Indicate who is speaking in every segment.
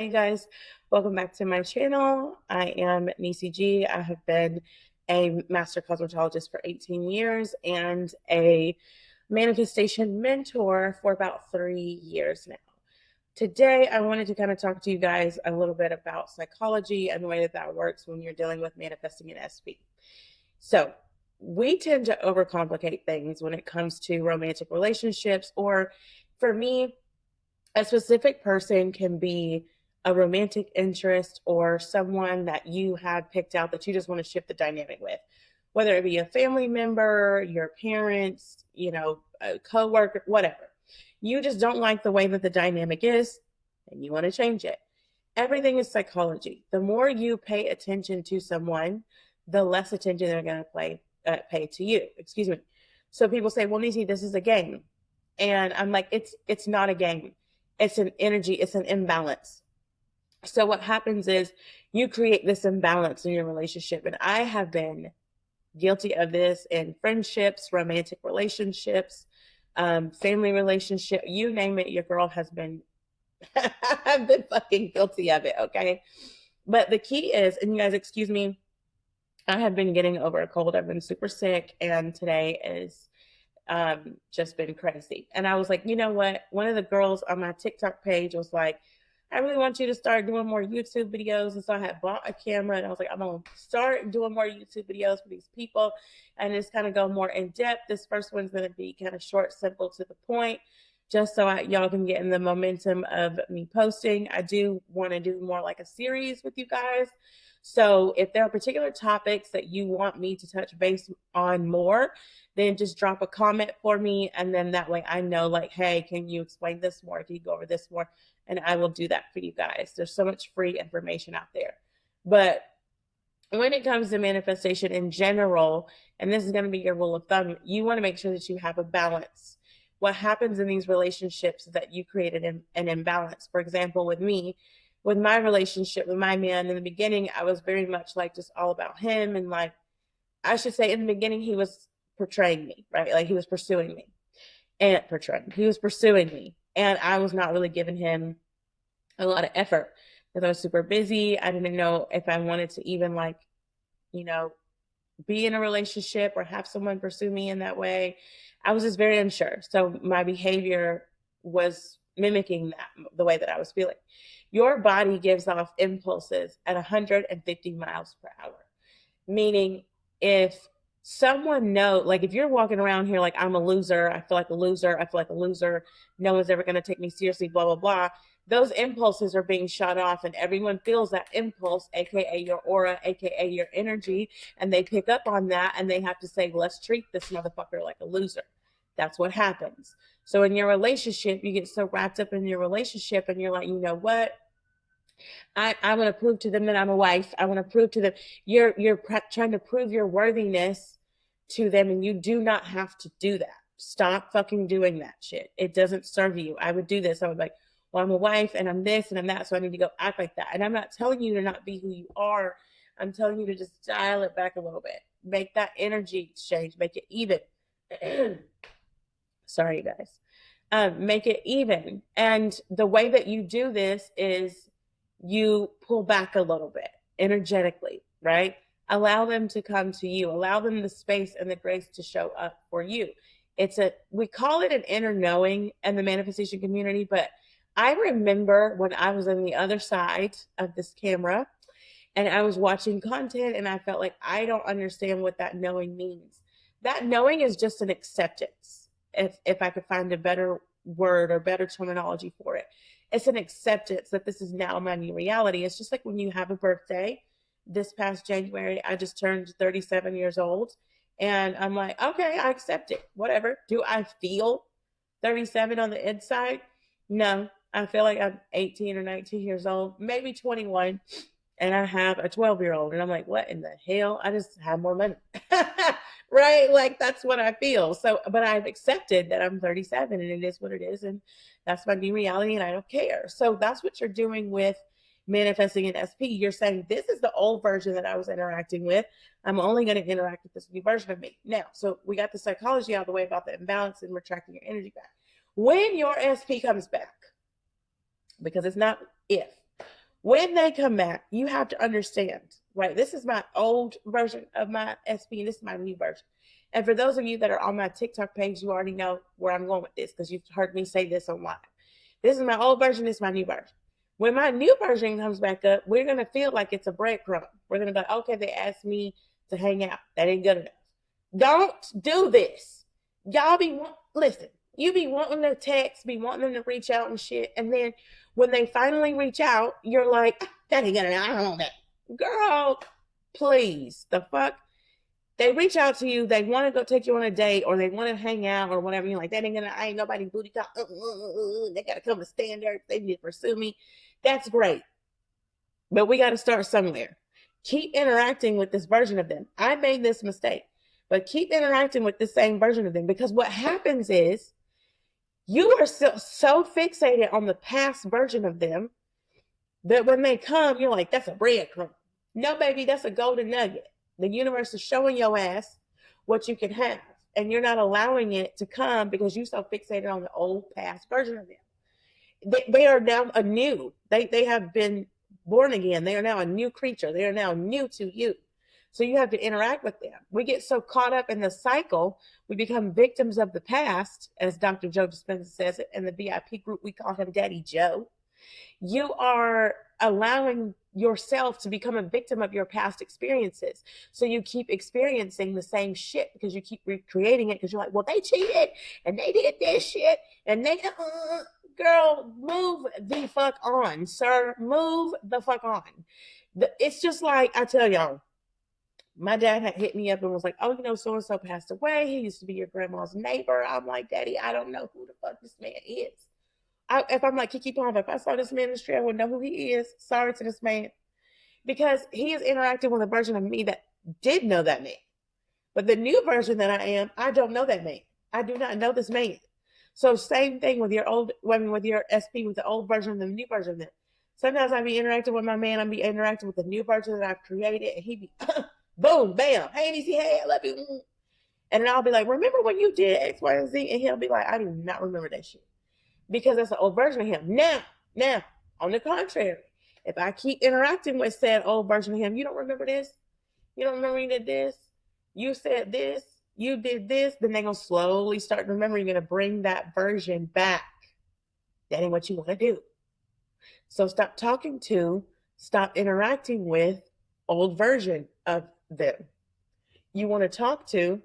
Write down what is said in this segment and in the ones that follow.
Speaker 1: Hey guys, welcome back to my channel. I am Nisi G. I have been a master cosmetologist for 18 years and a manifestation mentor for about 3 years now. Today, I wanted to kind of talk to you guys a little bit about psychology and the way that that works when you're dealing with manifesting an SP. So, we tend to overcomplicate things when it comes to romantic relationships, or for me, a specific person can be a romantic interest or someone that you have picked out that you just want to shift the dynamic with, whether it be a family member, your parents, a coworker, whatever. You just don't like the way that the dynamic is and you want to change it. Everything is psychology. The more you pay attention to someone, the less attention they're going to pay to you. Excuse me. So people say, "Well, Nisi, this is a game," and I'm like, "It's not a game. It's an energy. It's an imbalance." So what happens is you create this imbalance in your relationship, and I have been guilty of this in friendships, romantic relationships, family relationship, you name it. Your girl has been I've been fucking guilty of it, okay? But the key is, and you guys, excuse me, I have been getting over a cold. I've been super sick, and today is just been crazy. And I was like, you know what? One of the girls on my TikTok page was like, "I really want you to start doing more YouTube videos." And so I had bought a camera and I was like, "I'm going to start doing more YouTube videos for these people and just kind of go more in depth. This first one's going to be kind of short, simple, to the point, just so y'all can get in the momentum of me posting. I do want to do more like a series with you guys. So if there are particular topics that you want me to touch base on more, then just drop a comment for me. And then that way I know, like, hey, can you explain this more? Can you go over this more? And I will do that for you guys. There's so much free information out there. But when it comes to manifestation in general, and this is going to be your rule of thumb, you want to make sure that you have a balance. What happens in these relationships is that you created an imbalance. For example, with me, with my relationship with my man, in the beginning, I was very much like just all about him. And like, I should say, in the beginning, he was portraying me, right? Like he was pursuing me he was pursuing me. And I was not really giving him a lot of effort because I was super busy. I didn't know if I wanted to even like, you know, be in a relationship or have someone pursue me in that way. I was just very unsure. So my behavior was mimicking that, the way that I was feeling. Your body gives off impulses at 150 miles per hour, meaning if someone like if you're walking around here like, "I'm a loser, I feel like a loser, I feel like a loser, no one's ever going to take me seriously, blah blah blah," those impulses are being shot off and everyone feels that impulse, aka your aura, aka your energy, and they pick up on that and they have to say, "Let's treat this motherfucker like a loser." That's what happens. So in your relationship, you get so wrapped up in your relationship and you're like, "You know what, I want to prove to them that I'm a wife. I want to prove to them." You're trying to prove your worthiness to them, and you do not have to do that. Stop fucking doing that shit. It doesn't serve you. I would do this. I would be like, "Well, I'm a wife and I'm this and I'm that, so I need to go act like that." And I'm not telling you to not be who you are. I'm telling you to just dial it back a little bit. Make that energy exchange. Make it even. Sorry, you guys. Make it even. And the way that you do this is you pull back a little bit energetically, right? Allow them to come to you, allow them the space and the grace to show up for you. We call it an inner knowing in the manifestation community, but I remember when I was on the other side of this camera and I was watching content and I felt like I don't understand what that knowing means. That knowing is just an acceptance. If I could find a better word or better terminology for it, it's an acceptance that this is now my new reality. It's just like when you have a birthday. This past January, I just turned 37 years old. And I'm like, okay, I accept it. Whatever. Do I feel 37 on the inside? No. I feel like I'm 18 or 19 years old, maybe 21. And I have a 12-year-old. And I'm like, what in the hell? I just have more money. Right? Like that's what I feel. So, but I've accepted that I'm 37 and it is what it is. And that's my new reality and I don't care. So that's what you're doing with manifesting an SP. You're saying, this is the old version that I was interacting with. I'm only going to interact with this new version of me. Now, so we got the psychology out of the way about the imbalance and retracting your energy back. When your SP comes back, because it's not if, When they come back, you have to understand, right? This is my old version of my SP, and this is my new version. And for those of you that are on my TikTok page, you already know where I'm going with this because you've heard me say this online. This is my old version, this is my new version. When my new version comes back up, we're going to feel like it's a breadcrumb. We're going to be like, okay, they asked me to hang out. That ain't good enough. Don't do this. Y'all listen, you be wanting to text, be wanting them to reach out and shit. And then when they finally reach out, you're like, that ain't good enough. I don't want that. Girl, please. The fuck? They reach out to you, they want to go take you on a date or they want to hang out or whatever. You're like, that ain't gonna, I ain't nobody booty call. They gotta come to standards. They need to pursue me. That's great. But we got to start somewhere. Keep interacting with this version of them. I made this mistake, but keep interacting with the same version of them because what happens is you are so fixated on the past version of them that when they come, you're like, that's a breadcrumb. No, baby, that's a golden nugget. The universe is showing your ass what you can have, and you're not allowing it to come because you're so fixated on the old past version of them. They are now anew. They have been born again. They are now a new creature. They are now new to you. So you have to interact with them. We get so caught up in the cycle, we become victims of the past, as Dr. Joe Dispenza says it. In the VIP group, we call him Daddy Joe. You are allowing yourself to become a victim of your past experiences. So you keep experiencing the same shit because you keep recreating it because you're like, well, they cheated and they did this shit and they, girl, move the fuck on, sir. Move the fuck on. It's just like, I tell y'all, my dad had hit me up and was like, oh, so-and-so passed away. He used to be your grandma's neighbor. I'm like, Daddy, I don't know who the fuck this man is. If I'm like Kiki Palmer, if I saw this man in the street, I would know who he is. Sorry to this man. Because he is interacting with a version of me that did know that man. But the new version that I am, I don't know that man. I do not know this man. So same thing with with your SP, with the old version and the new version of them. Sometimes I be interacting with my man, I be interacting with the new version that I've created, and he be boom, bam, hey, DC, hey, I love you. And then I'll be like, remember when you did X, Y, and Z? And he'll be like, I do not remember that shit. Because that's an old version of him. Now, on the contrary, if I keep interacting with said old version of him, you don't remember this? You don't remember you did this? You said this? You did this? Then they're going to slowly start remembering. You're going to bring that version back. That ain't what you want to do. So stop interacting with old version of them. You want to talk to,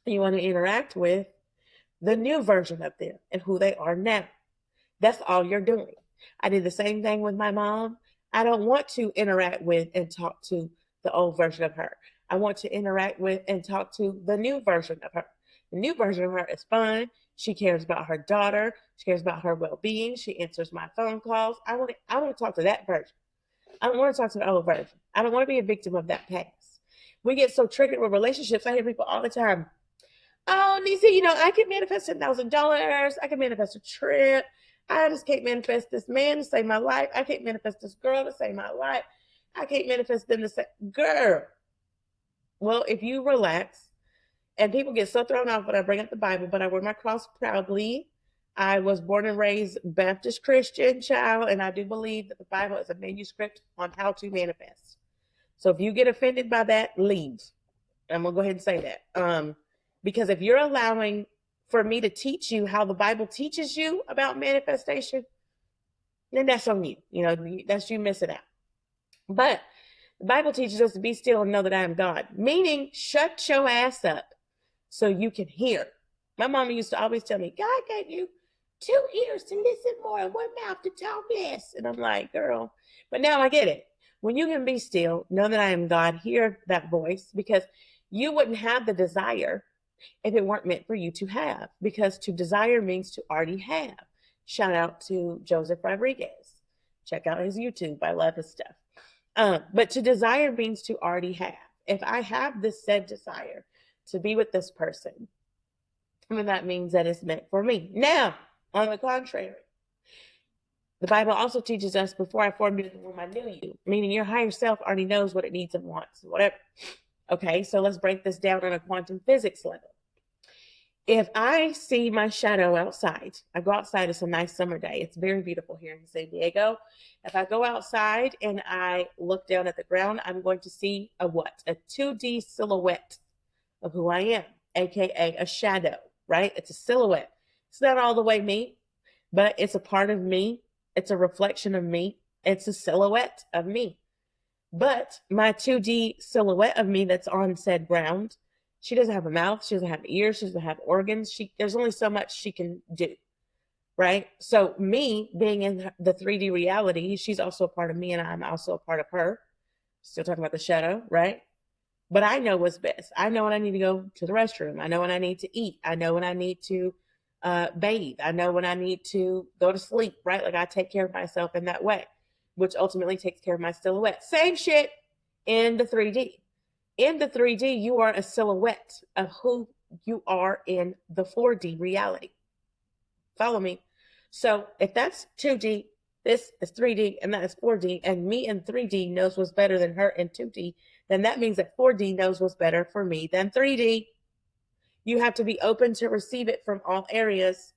Speaker 1: you want to interact with the new version of them and who they are now. That's all you're doing. I did the same thing with my mom. I don't want to interact with and talk to the old version of her. I want to interact with and talk to the new version of her. The new version of her is fun. She cares about her daughter. She cares about her well-being. She answers my phone calls. I want to talk to that version. I don't want to talk to the old version. I don't want to be a victim of that past. We get so triggered with relationships. I hear people all the time, oh, Nisi, I can manifest $10,000. I can manifest a trip. I just can't manifest this man to save my life. I can't manifest this girl to save my life. I can't manifest them to save, girl. Well, if you relax, and people get so thrown off when I bring up the Bible, but I wear my cross proudly. I was born and raised Baptist Christian child, and I do believe that the Bible is a manuscript on how to manifest. So if you get offended by that, leave. I'm going to go ahead and say that. Because if you're allowing for me to teach you how the Bible teaches you about manifestation, then that's on you. That's you missing out. But the Bible teaches us to be still and know that I am God, meaning shut your ass up so you can hear. My mama used to always tell me, God gave you 2 ears to listen more and 1 mouth to talk less. And I'm like, girl, but now I get it. When you can be still, know that I am God, hear that voice, because you wouldn't have the desire if it weren't meant for you to have, because to desire means to already have. Shout out to Joseph Rodriguez. Check out his YouTube. I love his stuff. But to desire means to already have. If I have this said desire to be with this person, then that means that it's meant for me. Now, on the contrary, the Bible also teaches us, before I formed you in the womb, I knew you, meaning your higher self already knows what it needs and wants, whatever. Okay, so let's break this down on a quantum physics level. If I see my shadow outside, I go outside, it's a nice summer day. It's very beautiful here in San Diego. If I go outside and I look down at the ground, I'm going to see a what? A 2D silhouette of who I am, aka a shadow, right? It's a silhouette. It's not all the way me, but it's a part of me. It's a reflection of me. It's a silhouette of me. But my 2D silhouette of me that's on said ground, she doesn't have a mouth, she doesn't have ears, she doesn't have organs. There's only so much she can do, right? So me being in the 3D reality, she's also a part of me and I'm also a part of her. Still talking about the shadow, right? But I know what's best. I know when I need to go to the restroom. I know when I need to eat. I know when I need to bathe. I know when I need to go to sleep, right? Like I take care of myself in that way, which ultimately takes care of my silhouette. Same shit in the 3D. In the 3D, you are a silhouette of who you are in the 4D reality. Follow me. So if that's 2D, this is 3D, and that is 4D, and me in 3D knows what's better than her in 2D, then that means that 4D knows what's better for me than 3D. You have to be open to receive it from all areas.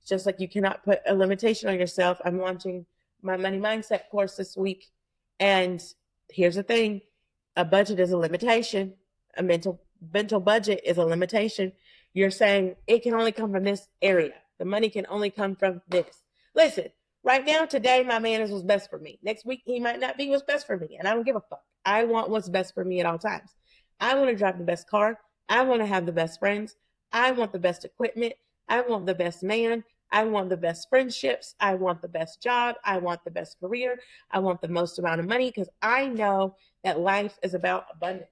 Speaker 1: Just like you cannot put a limitation on yourself. I'm launching my money mindset course this week. And here's the thing, a budget is a limitation. A mental budget is a limitation. You're saying it can only come from this area. The money can only come from this. Listen, right now, today, my man is what's best for me. Next week, he might not be what's best for me. And I don't give a fuck. I want what's best for me at all times. I want to drive the best car. I want to have the best friends. I want the best equipment. I want the best man. I want the best friendships. I want the best job. I want the best career. I want the most amount of money because I know that life is about abundance.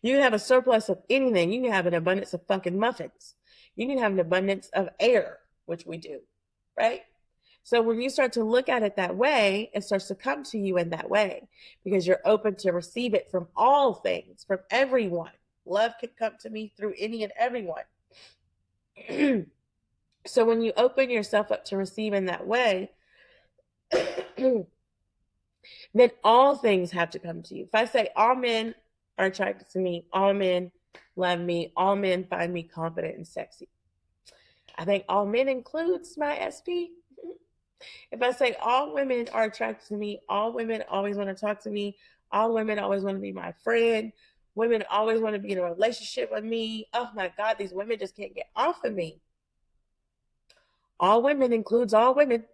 Speaker 1: You can have a surplus of anything. You can have an abundance of fucking muffins. You can have an abundance of air, which we do, right? So when you start to look at it that way, it starts to come to you in that way because you're open to receive it from all things, from everyone. Love can come to me through any and everyone. So when you open yourself up to receive in that way, then all things have to come to you. If I say all men are attracted to me, all men love me, all men find me confident and sexy, I think all men includes my SP. If I say all women are attracted to me, all women always want to talk to me, all women always want to be my friend, women always want to be in a relationship with me. Oh my God, these women just can't get off of me. All women includes all women.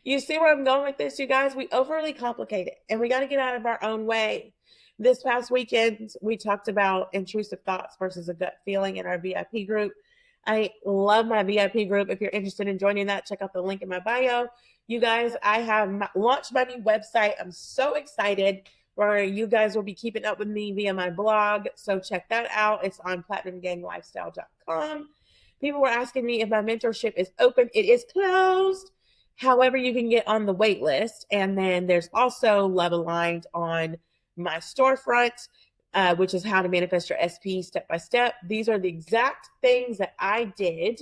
Speaker 1: You see where I'm going with this, you guys? We overly complicate it and we got to get out of our own way. This past weekend, we talked about intrusive thoughts versus a gut feeling in our VIP group. I love my VIP group. If you're interested in joining that, check out the link in my bio. You guys, I have launched my new website. I'm so excited where you guys will be keeping up with me via my blog. So check that out. It's on platinumganglifestyle.com. People were asking me if my mentorship is open. It is closed. However, you can get on the wait list. And then there's also Love Aligned on my storefront, which is how to manifest your SP step by step. These are the exact things that I did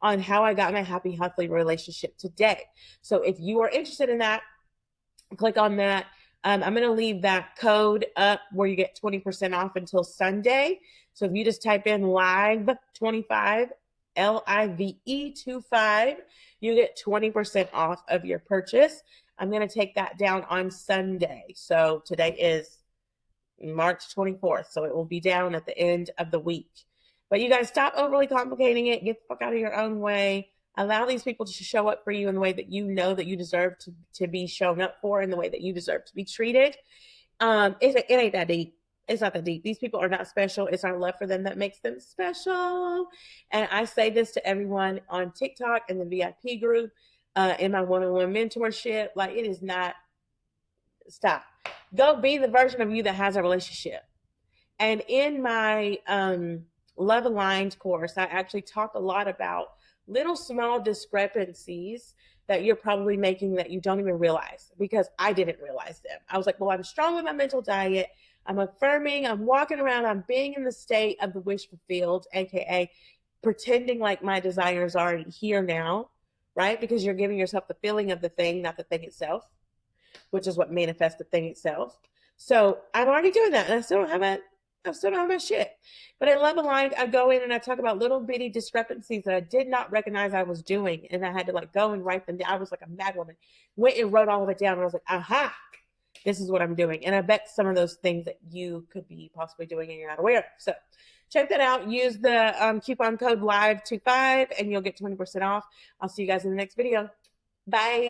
Speaker 1: on how I got my happy, healthy relationship today. So if you are interested in that, click on that. I'm going to leave that code up where you get 20% off until Sunday. So if you just type in live 25, LIVE25, you get 20% off of your purchase. I'm going to take that down on Sunday. So today is March 24th. So it will be down at the end of the week. But you guys stop overly complicating it. Get the fuck out of your own way. Allow these people to show up for you in the way that you know that you deserve to be shown up for, in the way that you deserve to be treated. It ain't that deep. It's not that deep. These people are not special. It's our love for them that makes them special. And I say this to everyone on TikTok and the VIP group, in my one-on-one mentorship. Like, it is not, stop. Go be the version of you that has a relationship. And in my Love Aligned course, I actually talk a lot about little small discrepancies that you're probably making that you don't even realize, because I didn't realize them. I was like, well, I'm strong with my mental diet. I'm affirming, I'm walking around, I'm being in the state of the wish fulfilled, aka pretending like my desires are here now, right? Because you're giving yourself the feeling of the thing, not the thing itself, which is what manifests the thing itself. So I'm already doing that, and I still don't have I still don't have my shit. But I love aligned. I go in and I talk about little bitty discrepancies that I did not recognize I was doing. And I had to like go and write them down. I was like a mad woman. Went and wrote all of it down. And I was like, aha, this is what I'm doing. And I bet some of those things that you could be possibly doing and you're not aware of. So check that out. Use the coupon code LIVE25 and you'll get 20% off. I'll see you guys in the next video. Bye.